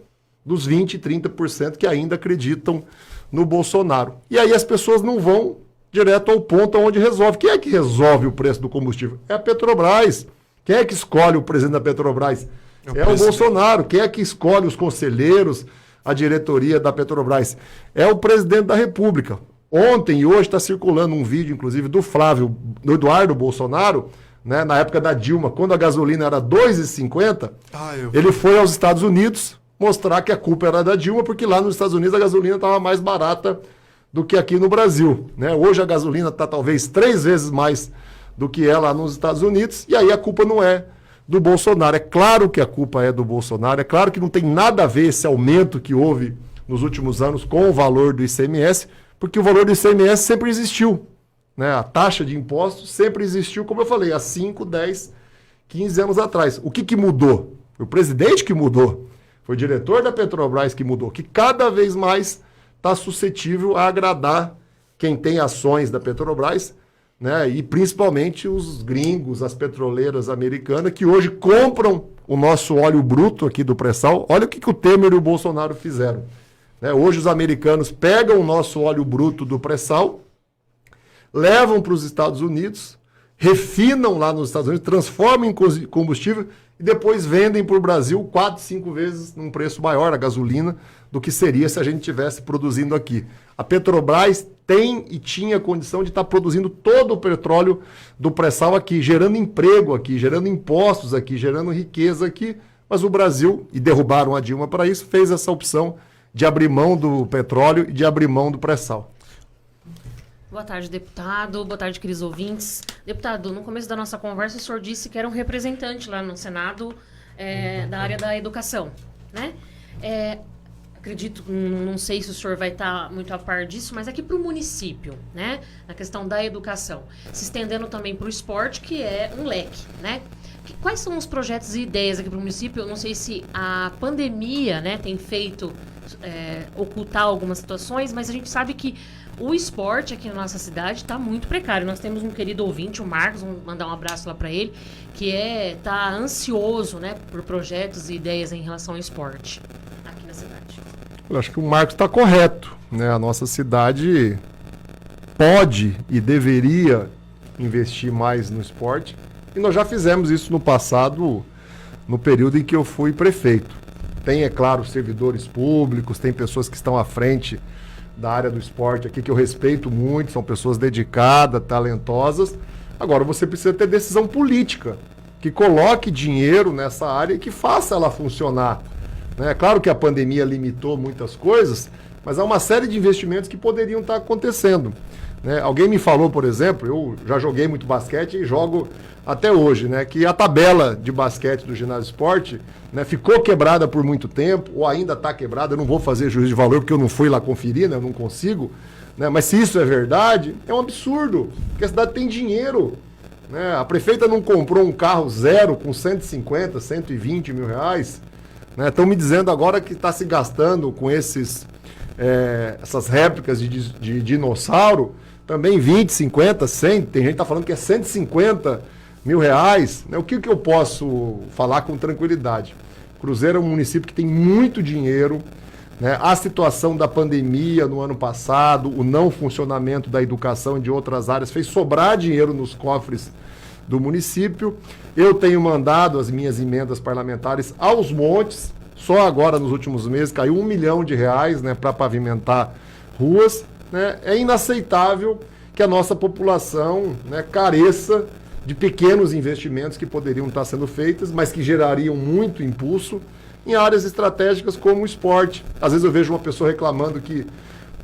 dos 20%, 30% que ainda acreditam no Bolsonaro. E aí as pessoas não vão direto ao ponto onde resolve. Quem é que resolve o preço do combustível? É a Petrobras. Quem é que escolhe o presidente da Petrobras? É o Bolsonaro. Quem é que escolhe os conselheiros, a diretoria da Petrobras? É o presidente da República. Ontem e hoje está circulando um vídeo, inclusive, do Eduardo Bolsonaro, né, na época da Dilma, quando a gasolina era R$ 2,50, ele foi aos Estados Unidos mostrar que a culpa era da Dilma, porque lá nos Estados Unidos a gasolina estava mais barata do que aqui no Brasil, né? Hoje a gasolina está talvez 3 vezes mais do que é lá nos Estados Unidos, e aí a culpa não é do Bolsonaro. É claro que a culpa é do Bolsonaro, é claro que não tem nada a ver esse aumento que houve nos últimos anos com o valor do ICMS, porque o valor do ICMS sempre existiu, né? A taxa de impostos sempre existiu, como eu falei, há 5, 10, 15 anos atrás. O que mudou? Foi o presidente que mudou, foi o diretor da Petrobras que mudou, que cada vez mais está suscetível a agradar quem tem ações da Petrobras, né? E principalmente os gringos, as petroleiras americanas, que hoje compram o nosso óleo bruto aqui do pré-sal. Olha o que o Temer e o Bolsonaro fizeram, né? Hoje os americanos pegam o nosso óleo bruto do pré-sal, levam para os Estados Unidos, refinam lá nos Estados Unidos, transformam em combustível e depois vendem para o Brasil 4, 5 vezes num preço maior a gasolina do que seria se a gente estivesse produzindo aqui. A Petrobras tem e tinha condição de estar produzindo todo o petróleo do pré-sal aqui, gerando emprego aqui, gerando impostos aqui, gerando riqueza aqui, mas o Brasil, e derrubaram a Dilma para isso, fez essa opção de abrir mão do petróleo e de abrir mão do pré-sal. Boa tarde, deputado. Boa tarde, queridos ouvintes. Deputado, no começo da nossa conversa, o senhor disse que era um representante lá no Senado da área da educação, né? Acredito, não sei se o senhor vai estar muito a par disso, mas aqui para o município, né? Na questão da educação, se estendendo também para o esporte, que é um leque, né? Quais são os projetos e ideias aqui para o município? Eu não sei se a pandemia, né, tem feito ocultar algumas situações, mas a gente sabe que o esporte aqui na nossa cidade está muito precário. Nós temos um querido ouvinte, o Marcos, vamos mandar um abraço lá para ele, que está ansioso, né, por projetos e ideias em relação ao esporte aqui na cidade. Eu acho que o Marcos está correto, né? A nossa cidade pode e deveria investir mais no esporte, e nós já fizemos isso no passado no período em que eu fui prefeito. Tem, é claro, servidores públicos, tem pessoas que estão à frente da área do esporte aqui, que eu respeito muito, são pessoas dedicadas, talentosas. Agora, você precisa ter decisão política, que coloque dinheiro nessa área e que faça ela funcionar. É claro que a pandemia limitou muitas coisas, mas há uma série de investimentos que poderiam estar acontecendo. Alguém me falou, por exemplo, eu já joguei muito basquete e jogo até hoje, que a tabela de basquete do Ginásio Esporte ficou quebrada por muito tempo, ou ainda está quebrada. Eu não vou fazer juízo de valor porque eu não fui lá conferir, eu não consigo. Mas se isso é verdade, é um absurdo, porque a cidade tem dinheiro. A prefeita não comprou um carro zero com 150, 120 mil reais. Estão me dizendo agora que está se gastando com essas réplicas de dinossauro, também 20, 50, 100, tem gente que está falando que é 150 mil reais. O que eu posso falar com tranquilidade? Cruzeiro é um município que tem muito dinheiro. A situação da pandemia no ano passado, o não funcionamento da educação e de outras áreas fez sobrar dinheiro nos cofres do município. Eu tenho mandado as minhas emendas parlamentares aos montes. Só agora, nos últimos meses, caiu R$1 milhão para pavimentar ruas. É inaceitável que a nossa população careça de pequenos investimentos que poderiam estar sendo feitos, mas que gerariam muito impulso em áreas estratégicas como o esporte. Às vezes eu vejo uma pessoa reclamando que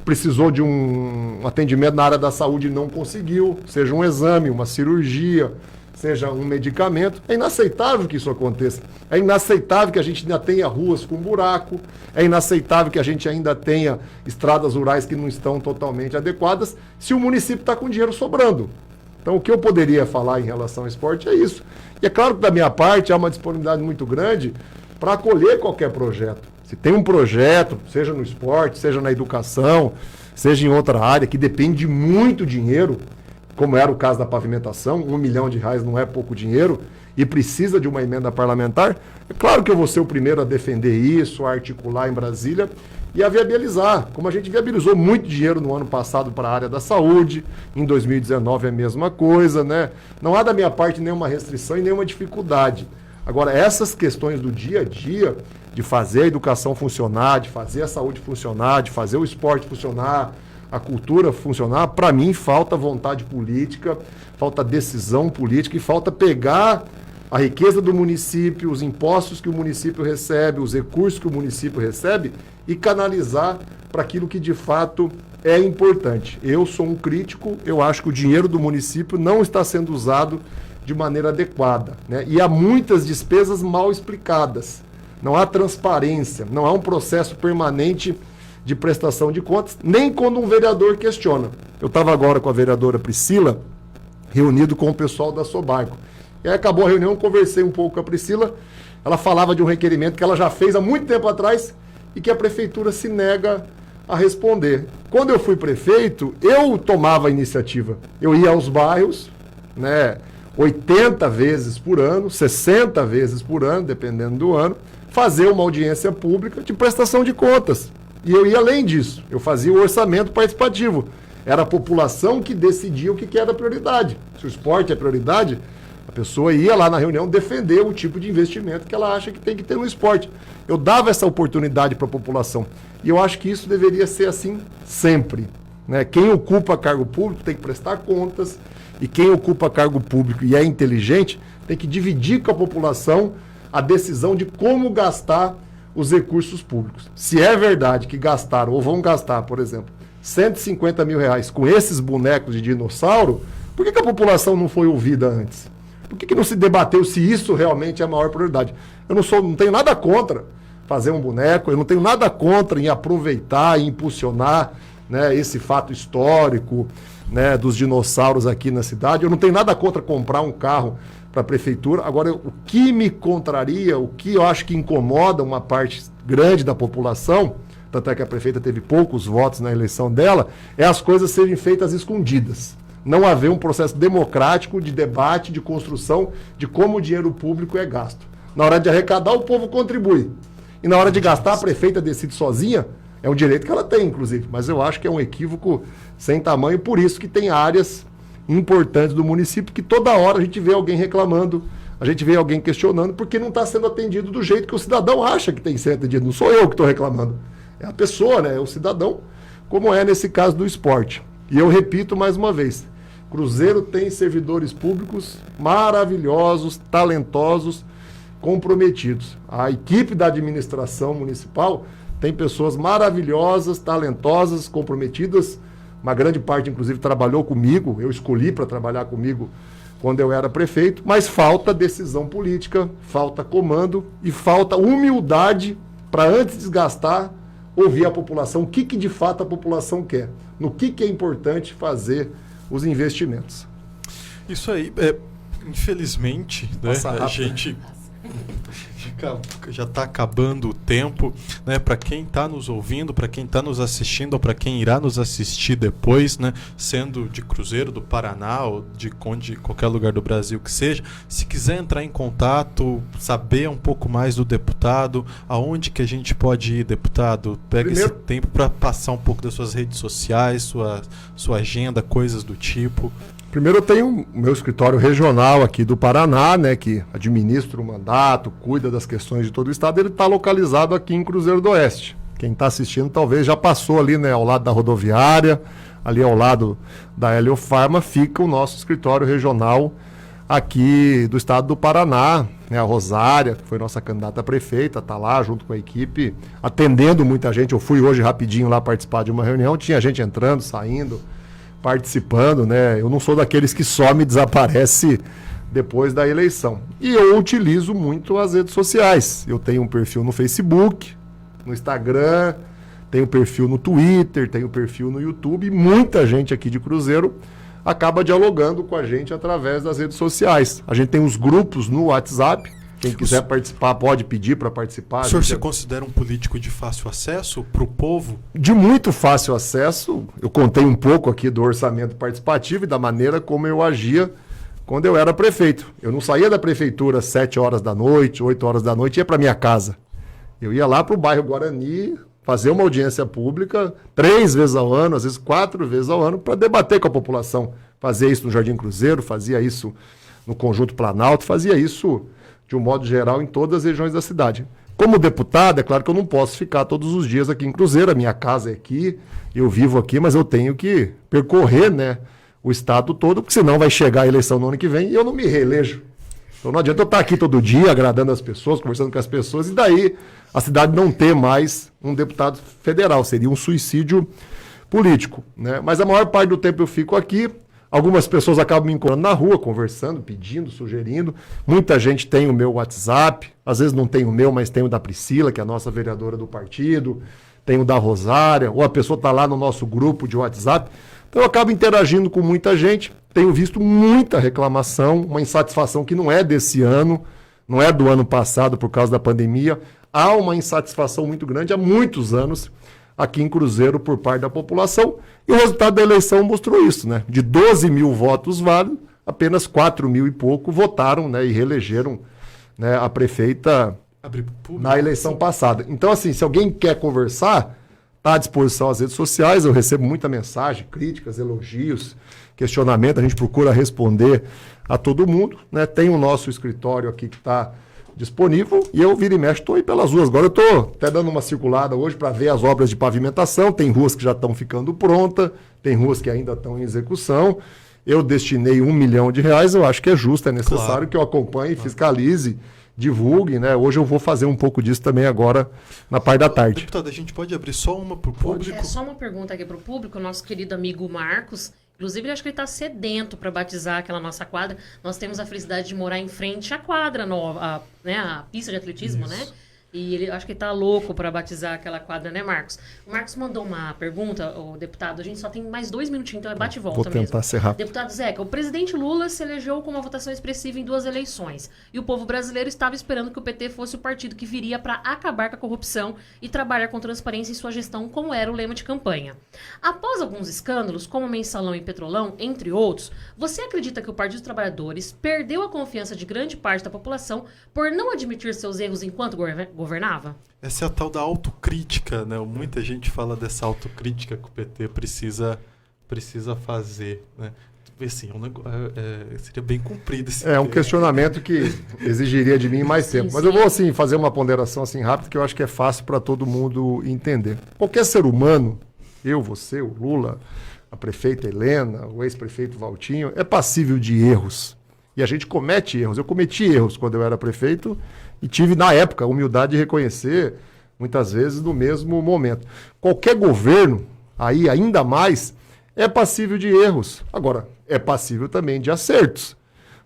precisou de um atendimento na área da saúde e não conseguiu, seja um exame, uma cirurgia, seja um medicamento. É inaceitável que isso aconteça. É inaceitável que a gente ainda tenha ruas com buraco. É inaceitável que a gente ainda tenha estradas rurais que não estão totalmente adequadas, se o município está com dinheiro sobrando. Então, o que eu poderia falar em relação ao esporte é isso. E é claro que, da minha parte, há uma disponibilidade muito grande para acolher qualquer projeto. Se tem um projeto, seja no esporte, seja na educação, seja em outra área, que depende de muito dinheiro, como era o caso da pavimentação, R$1 milhão não é pouco dinheiro, e precisa de uma emenda parlamentar, é claro que eu vou ser o primeiro a defender isso, a articular em Brasília e a viabilizar, como a gente viabilizou muito dinheiro no ano passado para a área da saúde, em 2019 é a mesma coisa, Não há da minha parte nenhuma restrição e nenhuma dificuldade. Agora, essas questões do dia a dia, de fazer a educação funcionar, de fazer a saúde funcionar, de fazer o esporte funcionar, a cultura funcionar, para mim falta vontade política, falta decisão política e falta pegar a riqueza do município, os impostos que o município recebe, os recursos que o município recebe e canalizar para aquilo que de fato é importante. Eu sou um crítico, eu acho que o dinheiro do município não está sendo usado de maneira adequada, E há muitas despesas mal explicadas. Não há transparência, não há um processo permanente de prestação de contas, nem quando um vereador questiona. Eu estava agora com a vereadora Priscila, reunido com o pessoal da Sobarco. E aí acabou a reunião, conversei um pouco com a Priscila, ela falava de um requerimento que ela já fez há muito tempo atrás e que a prefeitura se nega a responder. Quando eu fui prefeito, eu tomava a iniciativa. Eu ia aos bairros, 80 vezes por ano, 60 vezes por ano, dependendo do ano, fazer uma audiência pública de prestação de contas. E eu ia além disso, eu fazia o orçamento participativo. Era a população que decidia o que era prioridade. Se o esporte é prioridade, a pessoa ia lá na reunião defender o tipo de investimento que ela acha que tem que ter no esporte. Eu dava essa oportunidade para a população. E eu acho que isso deveria ser assim sempre. Quem ocupa cargo público tem que prestar contas, e quem ocupa cargo público e é inteligente tem que dividir com a população a decisão de como gastar os recursos públicos. Se é verdade que gastaram ou vão gastar, por exemplo, R$150 mil com esses bonecos de dinossauro, por que a população não foi ouvida antes? Por que não se debateu se isso realmente é a maior prioridade? Eu não tenho nada contra fazer um boneco, eu não tenho nada contra em aproveitar e impulsionar esse fato histórico dos dinossauros aqui na cidade. Eu não tenho nada contra comprar um carro para a prefeitura. Agora, o que me contraria, o que eu acho que incomoda uma parte grande da população, tanto é que a prefeita teve poucos votos na eleição dela, é as coisas serem feitas escondidas. Não haver um processo democrático de debate, de construção de como o dinheiro público é gasto. Na hora de arrecadar, o povo contribui. E na hora de gastar, a prefeita decide sozinha. É um direito que ela tem, inclusive. Mas eu acho que é um equívoco sem tamanho. Por isso que tem áreas importantes do município que toda hora a gente vê alguém reclamando a gente vê alguém questionando porque não está sendo atendido do jeito que o cidadão acha que tem que ser atendido. Não sou eu que estou reclamando. É a pessoa, né? É o cidadão, como é nesse caso do esporte. E eu repito mais uma vez, Cruzeiro tem servidores públicos maravilhosos, talentosos, comprometidos. A equipe da administração municipal tem pessoas maravilhosas, talentosas, comprometidas. Uma grande parte, inclusive, trabalhou comigo. Eu escolhi para trabalhar comigo quando eu era prefeito. Mas falta decisão política, falta comando e falta humildade para, antes de desgastar, ouvir a população. O que de fato a população quer. No que é importante fazer os investimentos. Isso aí, infelizmente, né, a gente já está acabando o tempo, né, para quem está nos ouvindo, para quem está nos assistindo ou para quem irá nos assistir depois, né, sendo de Cruzeiro, do Paraná ou de qualquer lugar do Brasil que seja, se quiser entrar em contato, saber um pouco mais do deputado, aonde que a gente pode ir, deputado? Pega esse tempo para passar um pouco das suas redes sociais, sua agenda, coisas do tipo. Primeiro eu tenho o meu escritório regional aqui do Paraná, né, que administra o mandato, cuida das questões de todo o estado. Ele está localizado aqui em Cruzeiro do Oeste. Quem está assistindo talvez já passou ali, né, ao lado da rodoviária, ali ao lado da Heliofarma, fica o nosso escritório regional aqui do estado do Paraná, né, a Rosária, que foi nossa candidata a prefeita, está lá junto com a equipe, atendendo muita gente. Eu fui hoje rapidinho lá participar de uma reunião, tinha gente entrando, saindo, participando, né? Eu não sou daqueles que some e desaparece depois da eleição. E eu utilizo muito as redes sociais. Eu tenho um perfil no Facebook, no Instagram, tenho perfil no Twitter, tenho perfil no YouTube. E muita gente aqui de Cruzeiro acaba dialogando com a gente através das redes sociais. A gente tem os grupos no WhatsApp. Quem quiser participar pode pedir para participar. O senhor se considera um político de fácil acesso para o povo? De muito fácil acesso. Eu contei um pouco aqui do orçamento participativo e da maneira como eu agia quando eu era prefeito. Eu não saía da prefeitura às 7 horas da noite, 8 horas da noite e ia para minha casa. Eu ia lá para o bairro Guarani fazer uma audiência pública 3 vezes ao ano, às vezes 4 vezes ao ano, para debater com a população. Fazia isso no Jardim Cruzeiro, fazia isso no Conjunto Planalto, fazia isso de um modo geral, em todas as regiões da cidade. Como deputado, é claro que eu não posso ficar todos os dias aqui em Cruzeiro, a minha casa é aqui, eu vivo aqui, mas eu tenho que percorrer, né, o estado todo, porque senão vai chegar a eleição no ano que vem e eu não me reelejo. Então não adianta eu estar aqui todo dia, agradando as pessoas, conversando com as pessoas, e daí a cidade não ter mais um deputado federal, seria um suicídio político, né? Mas a maior parte do tempo eu fico aqui. Algumas pessoas acabam me encontrando na rua, conversando, pedindo, sugerindo. Muita gente tem o meu WhatsApp, às vezes não tem o meu, mas tem o da Priscila, que é a nossa vereadora do partido, tem o da Rosária, ou a pessoa está lá no nosso grupo de WhatsApp. Então eu acabo interagindo com muita gente, tenho visto muita reclamação, uma insatisfação que não é desse ano, não é do ano passado por causa da pandemia. Há uma insatisfação muito grande há muitos anos aqui em Cruzeiro por parte da população, e o resultado da eleição mostrou isso, né? De 12 mil votos válidos, apenas 4 mil e pouco votaram, né, e reelegeram, né, a prefeita na eleição passada. Então, assim, se alguém quer conversar, está à disposição as redes sociais, eu recebo muita mensagem, críticas, elogios, questionamento, a gente procura responder a todo mundo, né? Tem o nosso escritório aqui que está disponível, e eu vira e mexe, estou aí pelas ruas. Agora eu estou até dando uma circulada hoje para ver as obras de pavimentação. Tem ruas que já estão ficando prontas, tem ruas que ainda estão em execução. Eu destinei R$1 milhão, eu acho que é justo, é necessário, claro, que eu acompanhe, fiscalize, divulgue, né? Hoje eu vou fazer um pouco disso também agora na parte da tarde. Deputado, a gente pode abrir só uma para o público? É só uma pergunta aqui para o público. Nosso querido amigo Marcos, inclusive, eu acho que ele está sedento para batizar aquela nossa quadra. Nós temos a felicidade de morar em frente à quadra nova, né, a pista de atletismo, isso, né? E ele, acho que ele tá louco para batizar aquela quadra, né, Marcos? O Marcos mandou uma pergunta, o deputado, a gente só tem mais 2 minutinhos, então é bate e volta mesmo. Vou tentar ser rápido. Deputado Zeca, o presidente Lula se elegeu com uma votação expressiva em 2 eleições. E o povo brasileiro estava esperando que o PT fosse o partido que viria para acabar com a corrupção e trabalhar com transparência em sua gestão, como era o lema de campanha. Após alguns escândalos, como Mensalão e Petrolão, entre outros, você acredita que o Partido dos Trabalhadores perdeu a confiança de grande parte da população por não admitir seus erros enquanto governava? Essa é a tal da autocrítica, né? Muita gente fala dessa autocrítica que o PT precisa fazer, né? assim, seria bem cumprido esse É um tempo. questionamento que exigiria de mim mais tempo. Mas eu vou assim fazer uma ponderação assim rápida que eu acho que é fácil para todo mundo entender. Qualquer ser humano, eu, você, o Lula, a prefeita Helena, o ex-prefeito Valtinho, é passível de erros. E a gente comete erros. Eu cometi erros quando eu era prefeito e tive, na época, a humildade de reconhecer, muitas vezes, no mesmo momento. Qualquer governo, aí ainda mais, é passível de erros. Agora, é passível também de acertos.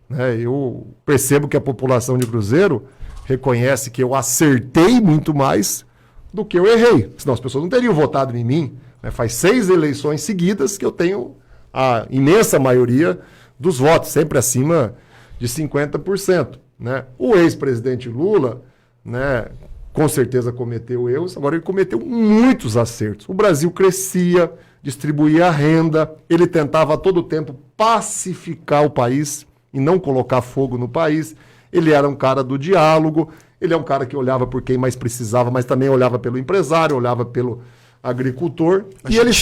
Né? Eu percebo que a população de Cruzeiro reconhece que eu acertei muito mais do que eu errei. Senão as pessoas não teriam votado em mim. Né? Faz 6 eleições seguidas que eu tenho a imensa maioria dos votos, sempre acima de 50%. Né? O ex-presidente Lula, né, com certeza cometeu erros, agora ele cometeu muitos acertos. O Brasil crescia, distribuía a renda, ele tentava a todo tempo pacificar o país e não colocar fogo no país. Ele era um cara do diálogo, ele é um cara que olhava por quem mais precisava, mas também olhava pelo empresário, olhava pelo agricultor. E ele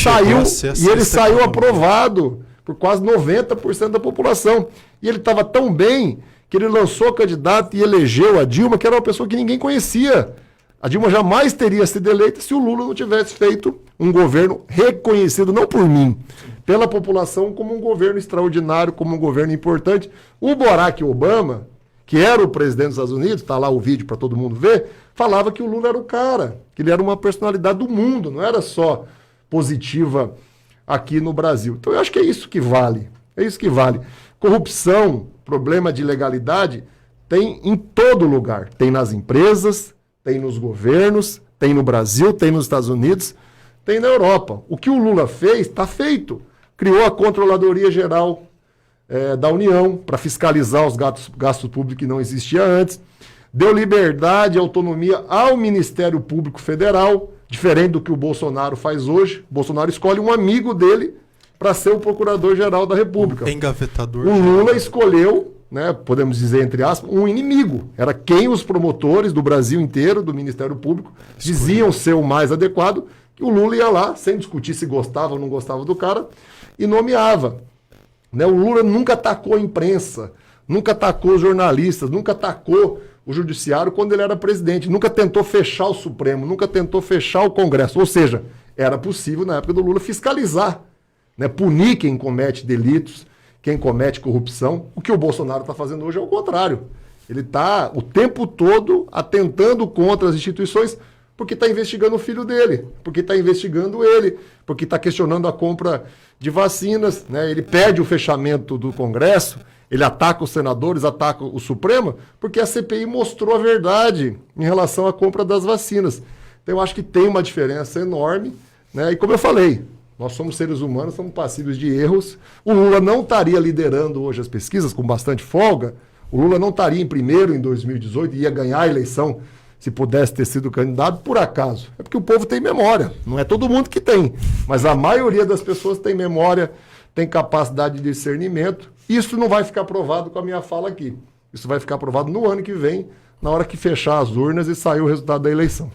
saiu aprovado por quase 90% da população. E ele estava tão bem que ele lançou candidato e elegeu a Dilma, que era uma pessoa que ninguém conhecia. A Dilma jamais teria sido eleita se o Lula não tivesse feito um governo reconhecido, não por mim, pela população, como um governo extraordinário, como um governo importante. O Barack Obama, que era o presidente dos Estados Unidos, está lá o vídeo para todo mundo ver, falava que o Lula era o cara, que ele era uma personalidade do mundo, não era só positiva aqui no Brasil. Então eu acho que é isso que vale. É isso que vale. Corrupção, problema de ilegalidade, tem em todo lugar. Tem nas empresas, tem nos governos, tem no Brasil, tem nos Estados Unidos, tem na Europa. O que o Lula fez, está feito. Criou a Controladoria Geral da União para fiscalizar os gastos públicos que não existia antes. Deu liberdade e autonomia ao Ministério Público Federal, diferente do que o Bolsonaro faz hoje. O Bolsonaro escolhe um amigo dele para ser o Procurador-Geral da República. Engavetador. O Lula escolheu, né, podemos dizer entre aspas, um inimigo. Era quem os promotores do Brasil inteiro, do Ministério Público, diziam ser o mais adequado, que o Lula ia lá, sem discutir se gostava ou não gostava do cara, e nomeava. Né, o Lula nunca atacou a imprensa, nunca atacou os jornalistas, nunca atacou o judiciário quando ele era presidente, nunca tentou fechar o Supremo, nunca tentou fechar o Congresso. Ou seja, era possível, na época do Lula, fiscalizar, né, punir quem comete delitos, quem comete corrupção. O que o Bolsonaro está fazendo hoje é o contrário. Ele está o tempo todo atentando contra as instituições porque está investigando o filho dele, porque está investigando ele, porque está questionando a compra de vacinas. Né? Ele pede o fechamento do Congresso, ele ataca os senadores, ataca o Supremo, porque a CPI mostrou a verdade em relação à compra das vacinas. Então eu acho que tem uma diferença enorme. Né? E como eu falei, nós somos seres humanos, somos passíveis de erros. O Lula não estaria liderando hoje as pesquisas com bastante folga. O Lula não estaria em primeiro em 2018 e ia ganhar a eleição se pudesse ter sido candidato, por acaso. É porque o povo tem memória. Não é todo mundo que tem, mas a maioria das pessoas tem memória, tem capacidade de discernimento. Isso não vai ficar provado com a minha fala aqui. Isso vai ficar provado no ano que vem, na hora que fechar as urnas e sair o resultado da eleição.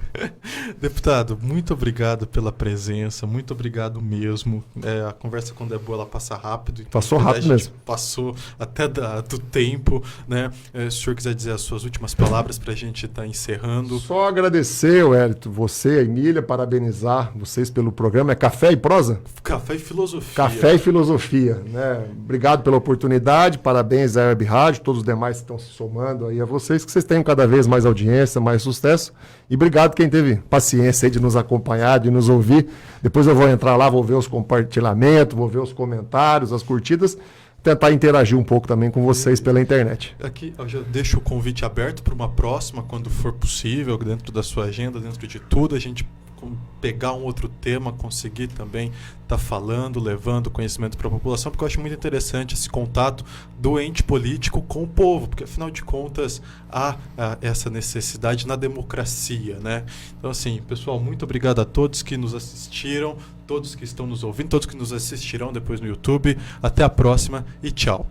Deputado, muito obrigado pela presença, muito obrigado mesmo. A conversa quando é boa, ela passa rápido. Então passou rápido mesmo. Passou até do tempo, né? Se o senhor quiser dizer as suas últimas palavras para a gente estar encerrando. Só agradecer, Wellington, você, a Emília, parabenizar vocês pelo programa. É Café e Prosa? Café e Filosofia. Café e Filosofia, né? Obrigado pela oportunidade, parabéns à Web Rádio, todos os demais que estão se somando aí a vocês, que vocês tenham cada vez mais audiência, mais sucesso. E obrigado quem teve paciência aí de nos acompanhar, de nos ouvir. Depois eu vou entrar lá, vou ver os compartilhamentos, vou ver os comentários, as curtidas, tentar interagir um pouco também com vocês pela internet. Aqui eu já deixo o convite aberto para uma próxima, quando for possível, dentro da sua agenda, dentro de tudo, a gente pegar um outro tema, conseguir também estar falando, levando conhecimento para a população, porque eu acho muito interessante esse contato do ente político com o povo, porque afinal de contas há essa necessidade na democracia, né? Então assim, pessoal, muito obrigado a todos que nos assistiram, todos que estão nos ouvindo, todos que nos assistirão depois no YouTube. Até a próxima e tchau!